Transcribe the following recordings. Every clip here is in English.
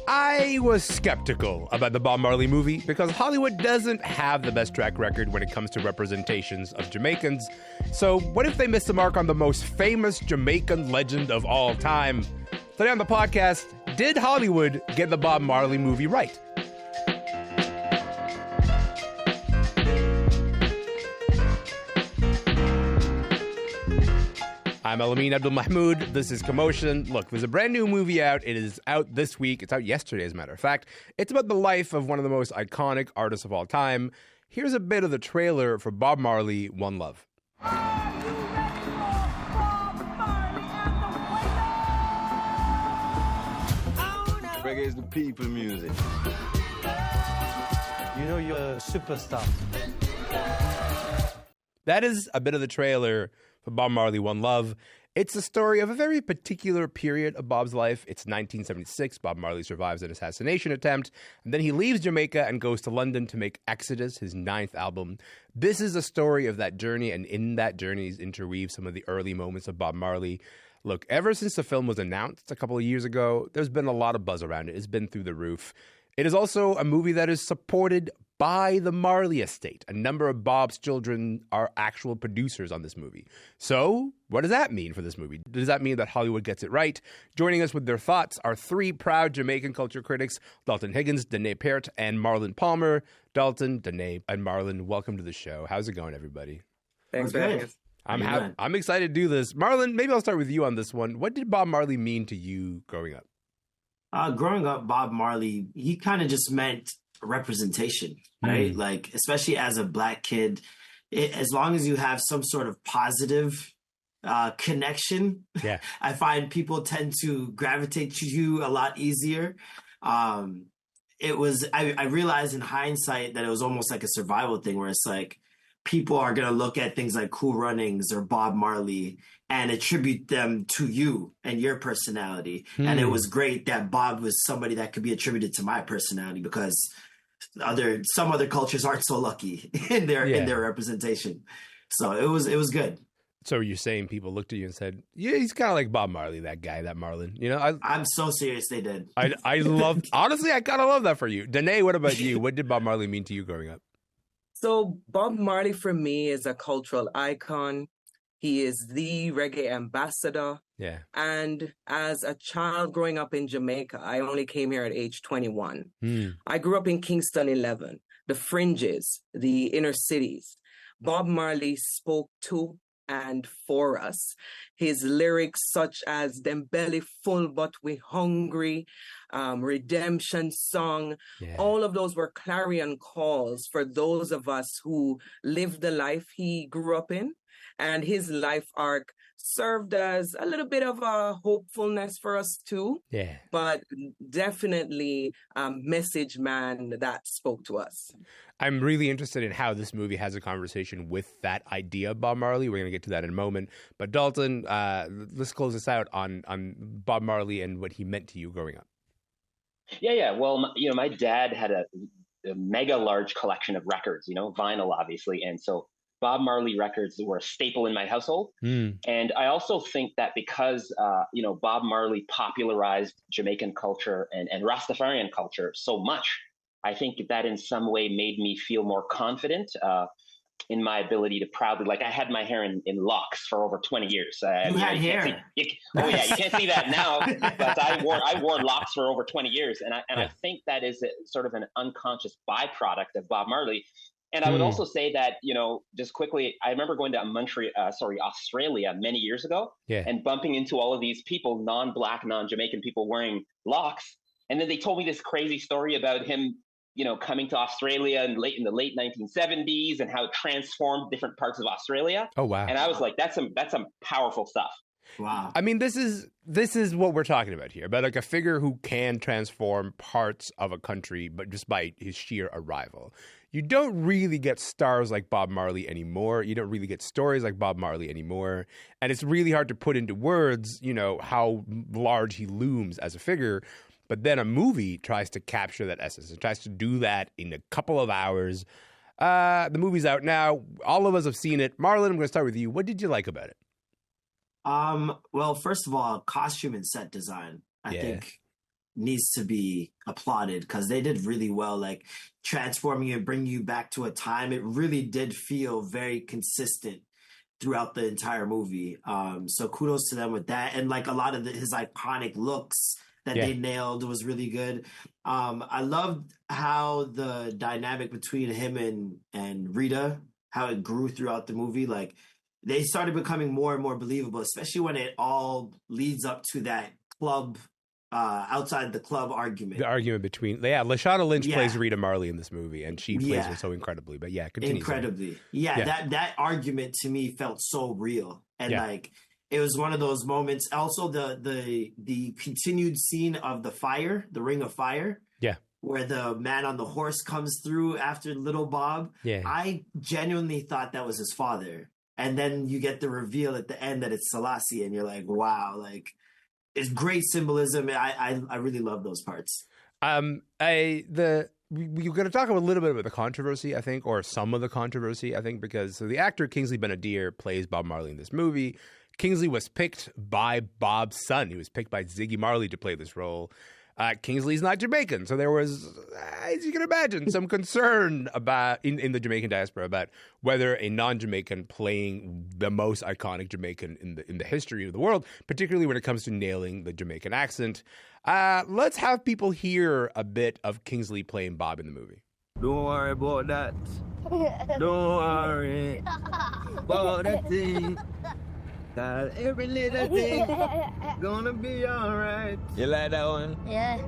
I was skeptical about the Bob Marley movie because Hollywood doesn't have the best track record when it comes to representations of Jamaicans. So what if they missed the mark on the most famous Jamaican legend of all time? Today on the podcast, did Hollywood get the Bob Marley movie right? I'm Elamin Abdelmahmoud. This is Commotion. Look, there's a brand new movie out. It is out this week. It's out yesterday, as a matter of fact. It's about the life of one of the most iconic artists of all time. Here's a bit of the trailer for Bob Marley, One Love. Reggae is the people music. You know you're a superstar. That is a bit of the trailer for Bob Marley, One Love. It's the story of a very particular period of Bob's life. It's 1976. Bob Marley survives an assassination attempt, and then he leaves Jamaica and goes to London to make Exodus, his 9th album. This is a story of that journey, and in that journey is interweaved some of the early moments of Bob Marley. Look, ever since the film was announced a couple of years ago, there's been a lot of buzz around it. It's been through the roof. It is also a movie that is supported by the Marley estate. A number of Bob's children are actual producers on this movie. So, what does that mean for this movie? Does that mean that Hollywood gets it right? Joining us with their thoughts are 3 proud Jamaican culture critics, Dalton Higgins, Danae Peart, and Marlon Palmer. Dalton, Danae, and Marlon, welcome to the show. How's it going, everybody? Thanks for having us. I'm excited to do this. Marlon, maybe I'll start with you on this one. What did Bob Marley mean to you growing up? Growing up, Bob Marley, he kind of just meant representation, right? Like, especially as a Black kid, as long as you have some sort of positive connection, I find people tend to gravitate to you a lot easier. I realized in hindsight that it was almost like a survival thing where it's like, people are going to look at things like Cool Runnings or Bob Marley and attribute them to you and your personality. And it was great that Bob was somebody that could be attributed to my personality because some other cultures aren't so lucky in their representation. So it was good. So you're saying people looked at you and said, yeah, he's kind of like Bob Marley, that guy, that Marlon. You know, I'm so serious they did. Honestly, I kind of love that for you. Danae, what about you? What did Bob Marley mean to you growing up? So Bob Marley for me is a cultural icon. He is the reggae ambassador. Yeah. And as a child growing up in Jamaica, I only came here at age 21. I grew up in Kingston 11, the fringes, the inner cities. Bob Marley spoke to and for us. His lyrics such as Them Belly Full But We Hungry, Redemption Song, all of those were clarion calls for those of us who lived the life he grew up in. And his life arc served as a little bit of a hopefulness for us too. Yeah. But definitely a message man that spoke to us. I'm really interested in how this movie has a conversation with that idea of Bob Marley. We're going to get to that in a moment. But Dalton, let's close this out on Bob Marley and what he meant to you growing up. Yeah. Well, my dad had a mega large collection of records, vinyl, obviously. And so Bob Marley records were a staple in my household. And I also think that because, Bob Marley popularized Jamaican culture and Rastafarian culture so much, I think that in some way made me feel more confident in my ability to proudly, like I had my hair in locks for over 20 years. You had hair. You can't see that now, but I wore locks for over 20 years. And I think that is sort of an unconscious byproduct of Bob Marley. And I would also say that, just quickly, I remember going to Australia many years ago and bumping into all of these people, non-Black, non-Jamaican people wearing locks. And then they told me this crazy story about him, coming to Australia in the late 1970s and how it transformed different parts of Australia. Oh, wow. And I was like, that's some powerful stuff. Wow. I mean, this is what we're talking about here, about like a figure who can transform parts of a country, but just by his sheer arrival. You don't really get stars like Bob Marley anymore. You don't really get stories like Bob Marley anymore. And it's really hard to put into words, how large he looms as a figure. But then a movie tries to capture that essence. It tries to do that in a couple of hours. The movie's out now. All of us have seen it. Marlon, I'm going to start with you. What did you like about it? Well, first of all, costume and set design. I think needs to be applauded because they did really well, like transforming you and bringing you back to a time. It really did feel very consistent throughout the entire movie. So kudos to them with that. And like a lot of his iconic looks that they nailed was really good. I loved how the dynamic between him and Rita, how it grew throughout the movie. Like they started becoming more and more believable, especially when it all leads up to that club, outside the club argument. The argument between, Lashana Lynch plays Rita Marley in this movie, and she plays her so incredibly. But continue. Incredibly. That argument to me felt so real. And like, it was one of those moments. Also, the continued scene of the fire, the ring of fire. Yeah. Where the man on the horse comes through after little Bob. Yeah. I genuinely thought that was his father. And then you get the reveal at the end that it's Selassie, and you're like, wow, like, it's great symbolism. I really love those parts. We're going to talk a little bit about the controversy, I think, or some of the controversy, I think, because the actor Kingsley Ben-Adir plays Bob Marley in this movie. Kingsley was picked by Bob's son. He was picked by Ziggy Marley to play this role. Kingsley's not Jamaican, so there was, as you can imagine, some concern about in the Jamaican diaspora about whether a non-Jamaican playing the most iconic Jamaican in the history of the world, particularly when it comes to nailing the Jamaican accent. Let's have people hear a bit of Kingsley playing Bob in the movie. Don't worry about that. Don't worry about that thing. That every little thing gonna be all right. You like that one? Yeah.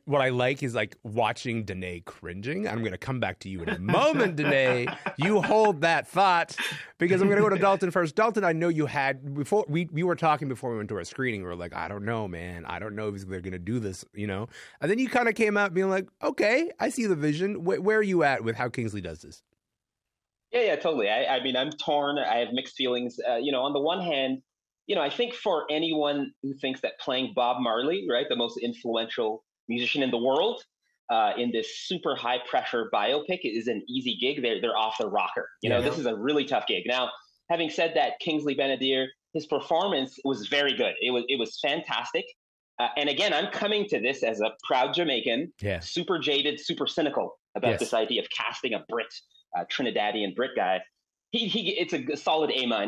What I like is like watching Danae cringing. I'm going to come back to you in a moment, Danae. You hold that thought because I'm going to go to Dalton first. Dalton, I know you had before we were talking before we went to our screening. We were like, I don't know, man. I don't know if they're going to do this, you know. And then you kind of came out being like, okay, I see the vision. Where are you at with how Kingsley does this? Yeah, totally. I mean, I'm torn. I have mixed feelings. On the one hand, I think for anyone who thinks that playing Bob Marley, right, the most influential musician in the world, in this super high pressure biopic is an easy gig. They're off the rocker. This is a really tough gig. Now, having said that, Kingsley Ben-Adir, his performance was very good. It was fantastic. And again, I'm coming to this as a proud Jamaican, super jaded, super cynical about this idea of casting a Brit. Trinidadian Brit guy, it's a solid A-. Now,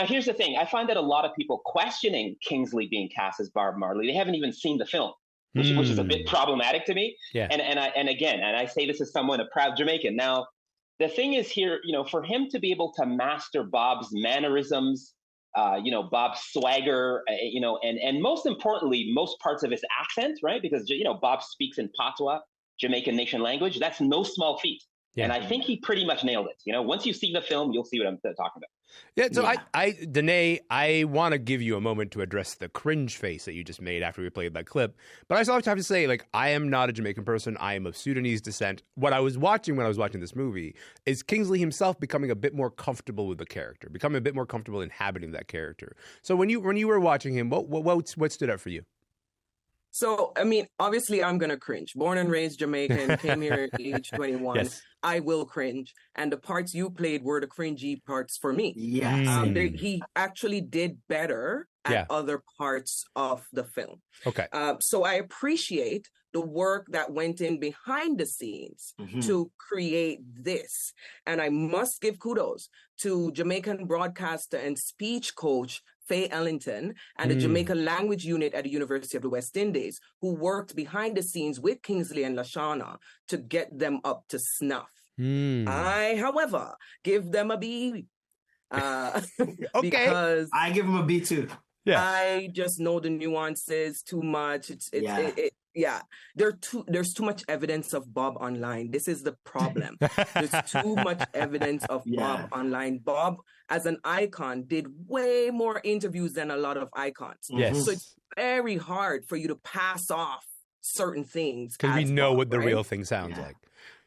here's the thing. I find that a lot of people questioning Kingsley being cast as Bob Marley, they haven't even seen the film, which is a bit problematic to me. Yeah. And I say this as someone, a proud Jamaican. Now, the thing is here, for him to be able to master Bob's mannerisms, Bob's swagger, and most importantly, most parts of his accent, right? Because, Bob speaks in Patois, Jamaican nation language. That's no small feat. Yeah. And I think he pretty much nailed it. Once you see the film, you'll see what I'm talking about. Yeah. So Danae, I want to give you a moment to address the cringe face that you just made after we played that clip. But I also have to say, like, I am not a Jamaican person. I am of Sudanese descent. What I was watching when I was watching this movie is Kingsley himself becoming a bit more comfortable with the character, becoming a bit more comfortable inhabiting that character. So when you were watching him, what stood out for you? So, I mean, obviously, I'm going to cringe. Born and raised Jamaican, came here at age 21. Yes. I will cringe. And the parts you played were the cringy parts for me. Yes. He actually did better at other parts of the film. Okay. So I appreciate the work that went in behind the scenes to create this. And I must give kudos to Jamaican broadcaster and speech coach Faye Ellington and the Jamaican language unit at the University of the West Indies, who worked behind the scenes with Kingsley and Lashana to get them up to snuff. I, however, give them a B. Okay. Because I give them a B too. Yeah. I just know the nuances too much. There's too much evidence of Bob online. This is the problem. There's too much evidence of Bob online. Bob, as an icon, did way more interviews than a lot of icons. Yes. So it's very hard for you to pass off certain things. Because we know Bob, what the real thing sounds like.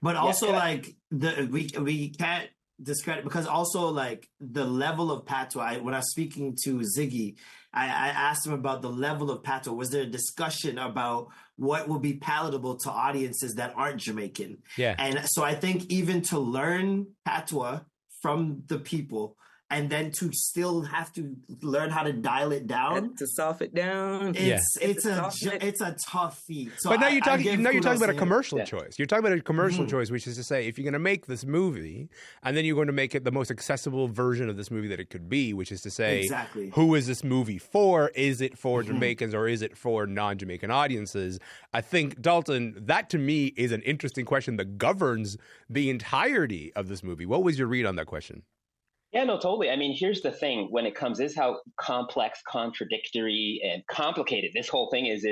But also, like, we can't discredit, because also, like, the level of patois, when I was speaking to Ziggy, I asked him about the level of patois. Was there a discussion about what will be palatable to audiences that aren't Jamaican? Yeah. And so I think even to learn patois from the people and then to still have to learn how to dial it down, And to soften it down. it's a tough feat. So But now you're talking kudos about to a him. commercial choice. You're talking about a commercial choice, which is to say, if you're going to make this movie, and then you're going to make it the most accessible version of this movie that it could be, which is to say, Exactly. who is this movie for? Is it for Jamaicans or is it for non-Jamaican audiences? I think, Dalton, that to me is an interesting question that governs the entirety of this movie. What was your read on that question? Yeah, no, totally. I mean, here's the thing when it comes is how complex, contradictory, and complicated this whole thing is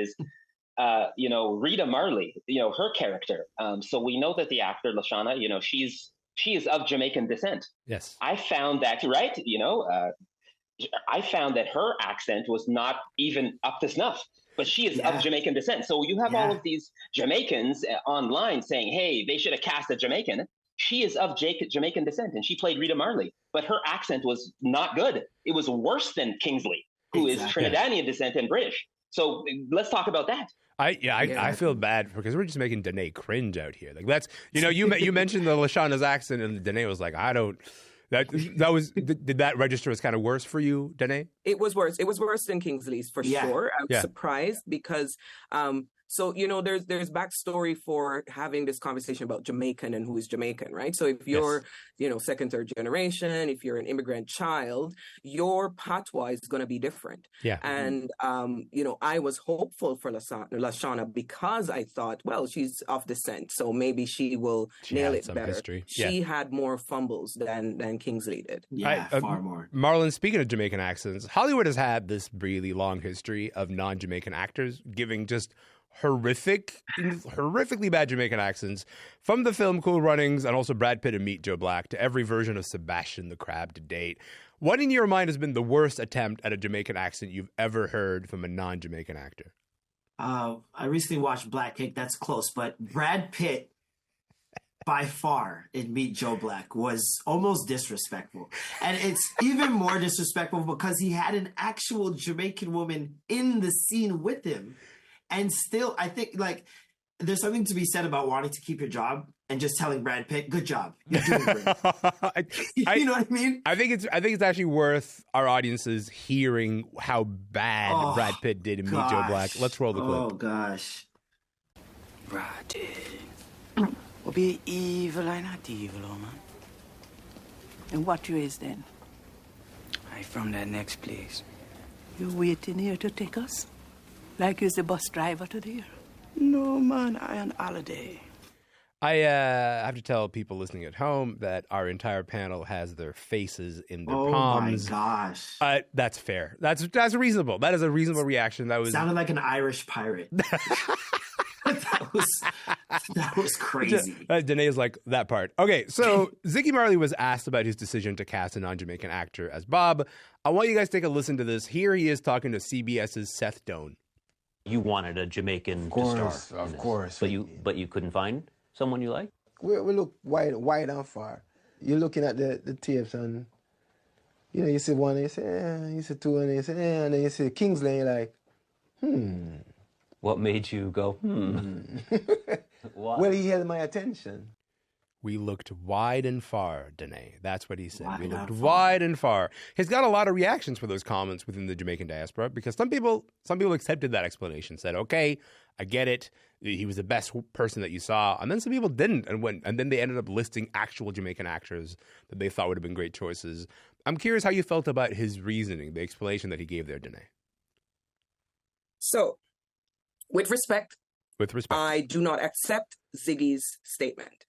Rita Marley, her character. So we know that the actor, Lashana, she is of Jamaican descent. Yes. I found that, right? I found that her accent was not even up to snuff, but she is of Jamaican descent. So you have all of these Jamaicans online saying, hey, they should have cast a Jamaican. She is of Jamaican descent, and she played Rita Marley, but her accent was not good. It was worse than Kingsley, who is Trinidadian descent and British. So let's talk about that. I feel bad because we're just making Danae cringe out here. Like that's you mentioned the Lashana's accent, and Danae was like, I don't. Did that register as kind of worse for you, Danae? It was worse. It was worse than Kingsley's for sure. I was surprised because so there's backstory for having this conversation about Jamaican and who is Jamaican, right? So if you're second, third generation, if you're an immigrant child, your patois is going to be different. Yeah. And I was hopeful for Lashana because I thought, well, she's of descent, so maybe she will nail it better. History. She had more fumbles than Kingsley did. Yeah, far more. Marlon, speaking of Jamaican accents, Hollywood has had this really long history of non-Jamaican actors giving just horrifically bad Jamaican accents, from the film Cool Runnings and also Brad Pitt and Meet Joe Black to every version of Sebastian the Crab to date. What in your mind has been the worst attempt at a Jamaican accent you've ever heard from a non-Jamaican actor? I recently watched Black Cake. That's close, but Brad Pitt, by far, in Meet Joe Black was almost disrespectful. And it's even more disrespectful because he had an actual Jamaican woman in the scene with him. And still, I think, there's something to be said about wanting to keep your job and just telling Brad Pitt, good job. You're doing great. You know what I mean? I think it's actually worth our audiences hearing how bad Brad Pitt did in Meet Joe Black. Let's roll the clip. Oh, gosh. Brad, will be evil and not evil, oh man. And what you is then? I from that next place. You waiting here to take us? Like you's the bus driver today? No, man, I on holiday. I have to tell people listening at home that our entire panel has their faces in their palms. Oh my gosh. That's fair. That's reasonable. That is a reasonable reaction. That was sounded like an Irish pirate. That was crazy. Danae is like that part. Okay, so Ziggy Marley was asked about his decision to cast a non-Jamaican actor as Bob. I want you guys to take a listen to this. Here he is talking to CBS's Seth Doane. You wanted a Jamaican to star. Of course. But you couldn't find someone you like? We look wide and far. You're looking at the tapes and, you see one and you say, you see two and you say, and then you see Kingsley and you're like, What made you go, Why? Well, he held my attention. We looked wide and far, Danae. That's what he said. Wide we looked and far. wide and far. He's got a lot of reactions for those comments within the Jamaican diaspora because some people accepted that explanation, said, okay, I get it. He was the best person that you saw. And then some people didn't. And then they ended up listing actual Jamaican actors that they thought would have been great choices. I'm curious how you felt about his reasoning, the explanation that he gave there, Danae. So, with respect, I do not accept Ziggy's statement.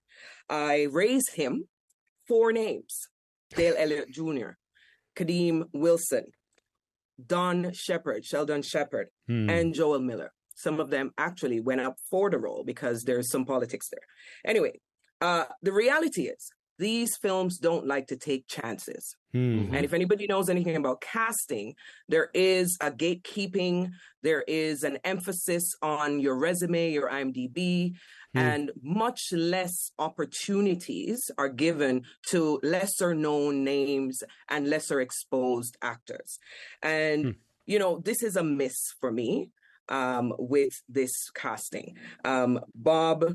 I raised him 4 names: Dale Elliott Jr., Kadeem Wilson, Sheldon Shepherd, and Joel Miller. Some of them actually went up for the role because there's some politics there. Anyway, the reality is these films don't like to take chances. Mm-hmm. And if anybody knows anything about casting, there is a gatekeeping, there is an emphasis on your resume, your IMDb, and much less opportunities are given to lesser known names and lesser exposed actors. And, this is a miss for me with this casting. Bob,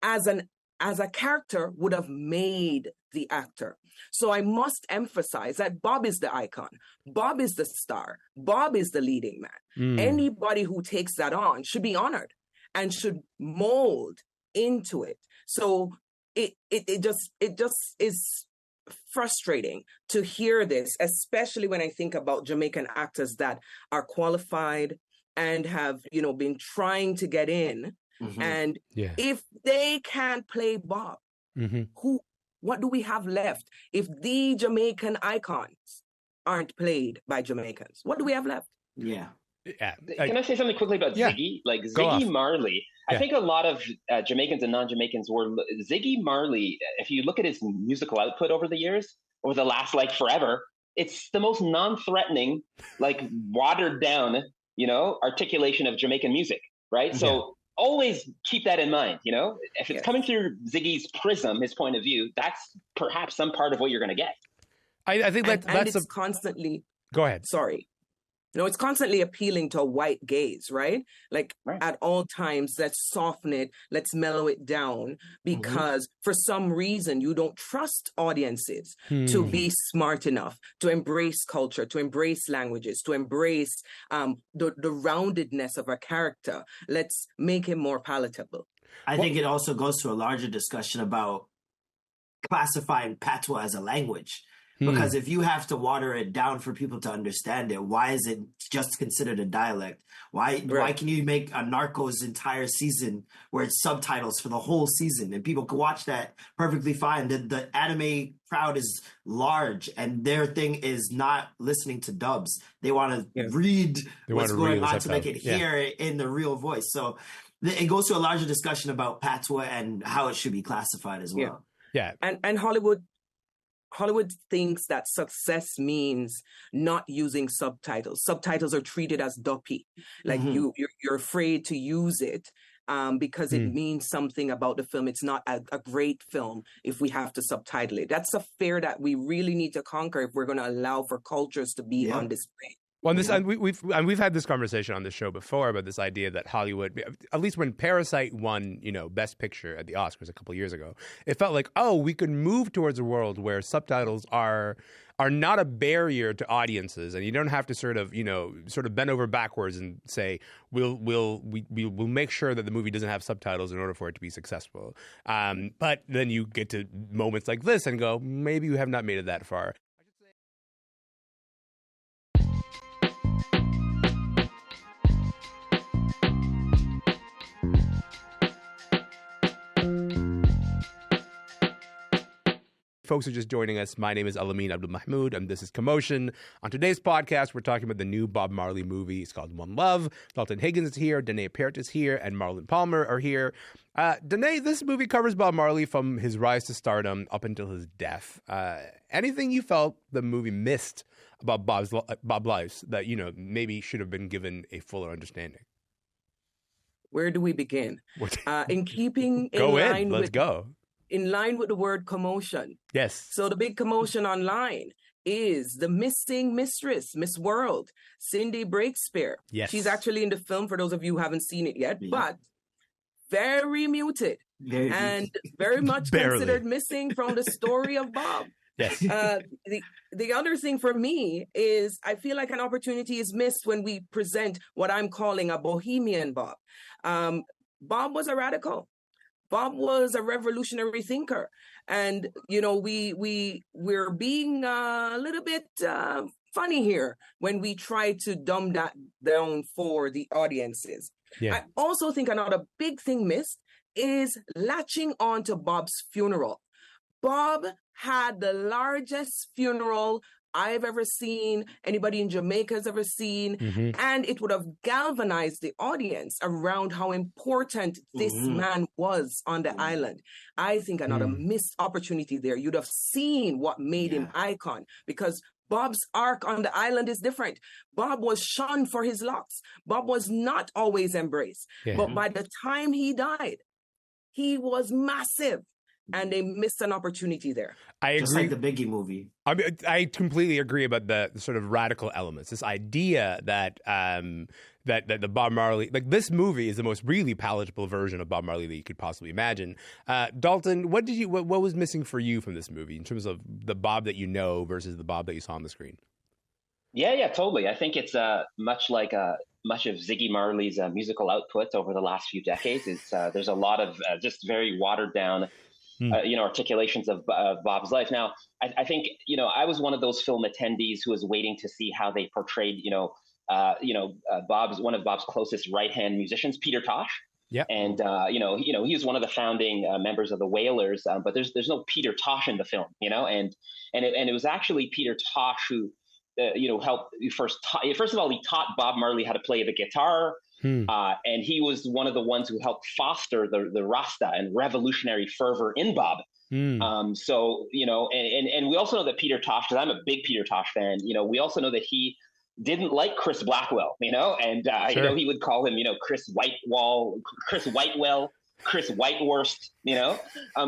as a character, would have made the actor. So I must emphasize that Bob is the icon. Bob is the star. Bob is the leading man. Anybody who takes that on should be honored and should mold into it. So it just is frustrating to hear this, especially when I think about Jamaican actors that are qualified and have, been trying to get in. And if they can't play Bob, what do we have left? If the Jamaican icons aren't played by Jamaicans, what do we have left? Can I say something quickly about Ziggy? Like Ziggy Marley, I think a lot of Jamaicans and non-Jamaicans were Ziggy Marley. If you look at his musical output over the years, over the last forever, it's the most non-threatening, watered down, articulation of Jamaican music, right? So always keep that in mind. If it's coming through Ziggy's prism, his point of view, that's perhaps some part of what you're going to get. I think that's constantly. Go ahead. Sorry. It's constantly appealing to a white gaze, right? At all times, let's soften it, let's mellow it down, because for some reason you don't trust audiences to be smart enough to embrace culture, to embrace languages, to embrace the roundedness of a character. Let's make him more palatable. I think it also goes to a larger discussion about classifying patois as a language. Because if you have to water it down for people to understand it, why is it just considered a dialect? Why can you make a Narcos entire season where it's subtitles for the whole season and people can watch that perfectly fine? The anime crowd is large and their thing is not listening to dubs. They want to read what's going on to make it hear it in the real voice. So it goes to a larger discussion about patois and how it should be classified as well. Yeah. And Hollywood thinks that success means not using subtitles. Subtitles are treated as duppy. You're afraid to use it because it means something about the film. It's not a great film if we have to subtitle it. That's a fear that we really need to conquer if we're going to allow for cultures to be on display. Well, and we've had this conversation on the show before about this idea that Hollywood, at least when Parasite won, Best Picture at the Oscars a couple of years ago, it felt like, we could move towards a world where subtitles are not a barrier to audiences, and you don't have to sort of bend over backwards and say we'll make sure that the movie doesn't have subtitles in order for it to be successful. But then you get to moments like this and go, maybe you have not made it that far. Folks are just joining us. My name is Elamin Abdelmahmoud, and this is Commotion. On today's podcast, we're talking about the new Bob Marley movie. It's called One Love. Dalton Higgins is here, Danae Peart is here, and Marlon Palmer are here. Danae, this movie covers Bob Marley from his rise to stardom up until his death. Anything you felt the movie missed about Bob's life that, maybe should have been given a fuller understanding? Where do we begin? In keeping in line with the word commotion. Yes. So the big commotion online is the missing mistress, Miss World, Cindy Breakspear. Yes. She's actually in the film, for those of you who haven't seen it yet, but very muted and very much considered missing from the story of Bob. Yes. The other thing for me is I feel like an opportunity is missed when we present what I'm calling a bohemian Bob. Bob was a radical. Bob was a revolutionary thinker, and we're being a little bit funny here when we try to dumb that down for the audiences. I also think another big thing missed is latching on to Bob's funeral. Bob had the largest funeral I've ever seen, anybody in Jamaica has ever seen, and it would have galvanized the audience around how important this man was on the island. I think another missed opportunity there. You'd have seen what made him icon, because Bob's arc on the island is different. Bob was shunned for his locks. Bob was not always embraced. But by the time he died, he was massive. and they missed an opportunity there. I agree. Just like the Biggie movie. I completely agree about the sort of radical elements. This idea that that the Bob Marley, like this movie, is the most really palatable version of Bob Marley that you could possibly imagine. Dalton, what was missing for you from this movie in terms of the Bob that you know versus the Bob that you saw on the screen? Yeah, totally. I think it's much like much of Ziggy Marley's musical output over the last few decades. There's a lot of just very watered down, articulations of Bob's life. Now, I think I was one of those film attendees who was waiting to see how they portrayed one of Bob's closest right hand musicians, Peter Tosh. Yeah, and he was one of the founding members of the Wailers, but there's no Peter Tosh in the film, and it was actually Peter Tosh who helped first of all, he taught Bob Marley how to play the guitar. And he was one of the ones who helped foster the Rasta and revolutionary fervor in Bob. So, and we also know that Peter Tosh, because I'm a big Peter Tosh fan, we also know that he didn't like Chris Blackwell, and he would call him, Chris Whitewell, Chris Whitewurst,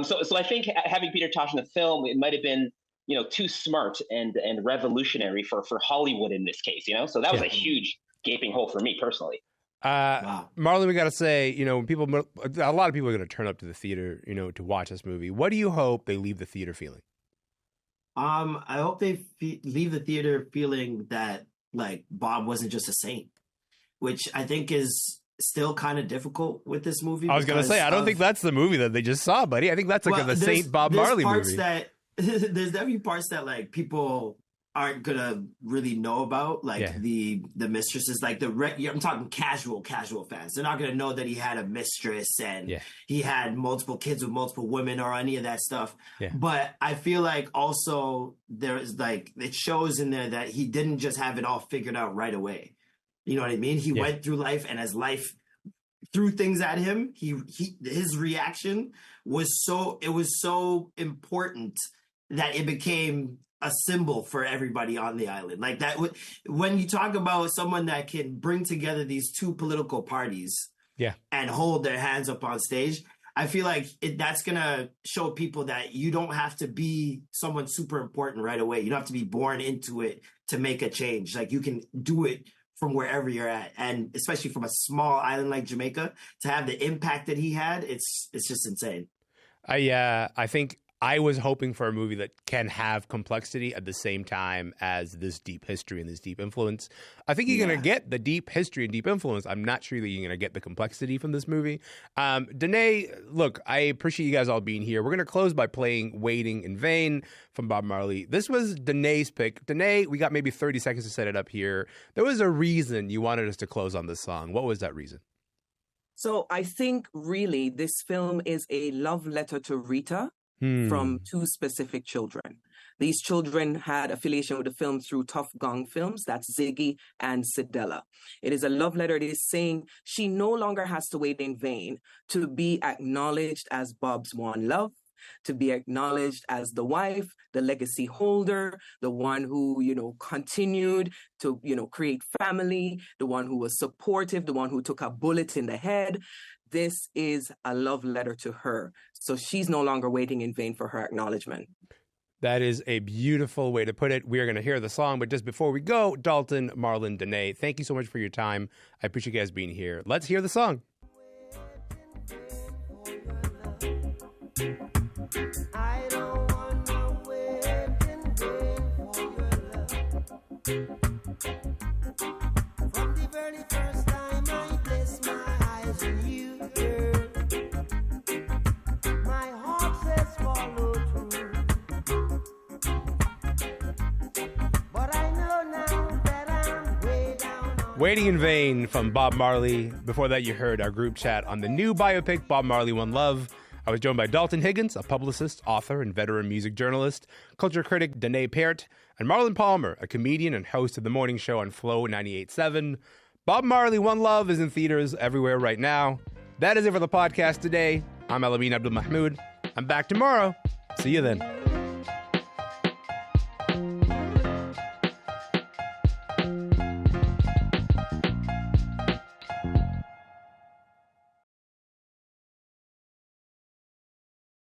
So I think having Peter Tosh in the film, it might have been too smart and revolutionary for Hollywood in this case, So that was a huge gaping hole for me personally. Wow. Marlon, we got to say, a lot of people are going to turn up to the theater, to watch this movie. What do you hope they leave the theater feeling? I hope they leave the theater feeling that like Bob wasn't just a saint, which I think is still kind of difficult with this movie. I was going to say, I don't think that's the movie that they just saw, buddy. I think that's like the Saint Bob Marley movie. There's definitely parts that like people aren't gonna really know about, like the mistresses, like I'm talking casual fans. They're not gonna know that he had a mistress and he had multiple kids with multiple women or any of that stuff. But I feel like also there's like, it shows in there that he didn't just have it all figured out right away. You know what I mean? He went through life, and as life threw things at him, his reaction was so important that it became a symbol for everybody on the island. Like that, when you talk about someone that can bring together these two political parties and hold their hands up on stage, I feel like that's going to show people that you don't have to be someone super important right away. You don't have to be born into it to make a change. Like you can do it from wherever you're at. And especially from a small island like Jamaica, to have the impact that he had, it's just insane. I think I was hoping for a movie that can have complexity at the same time as this deep history and this deep influence. I think you're going to get the deep history and deep influence. I'm not sure that you're going to get the complexity from this movie. Danae, look, I appreciate you guys all being here. We're going to close by playing Waiting in Vain from Bob Marley. This was Danae's pick. Danae, we got maybe 30 seconds to set it up here. There was a reason you wanted us to close on this song. What was that reason? So I think really this film is a love letter to Rita. From two specific children. These children had affiliation with the film through Tough Gong Films. That's Ziggy and Sidella. It is a love letter. It is saying she no longer has to wait in vain to be acknowledged as Bob's one love, to be acknowledged as the wife, the legacy holder, the one who, continued to, create family, the one who was supportive, the one who took a bullet in the head. This is a love letter to her. So she's no longer waiting in vain for her acknowledgement. That is a beautiful way to put it. We are going to hear the song, but just before we go, Dalton, Marlon, Danae, thank you so much for your time. I appreciate you guys being here. Let's hear the song. I don't want to wait in vain for your love. From the very first time I placed my eyes on you, girl, my heart says follow through. But I know now that I'm way down on Waiting in Vain from Bob Marley. Before that, you heard our group chat on the new biopic, Bob Marley, One Love. I was joined by Dalton Higgins, a publicist, author, and veteran music journalist, culture critic Danae Peart, and Marlon Palmer, a comedian and host of the morning show on Flow 98.7. Bob Marley, One Love is in theaters everywhere right now. That is it for the podcast today. I'm Elamin Abdelmahmoud. I'm back tomorrow. See you then.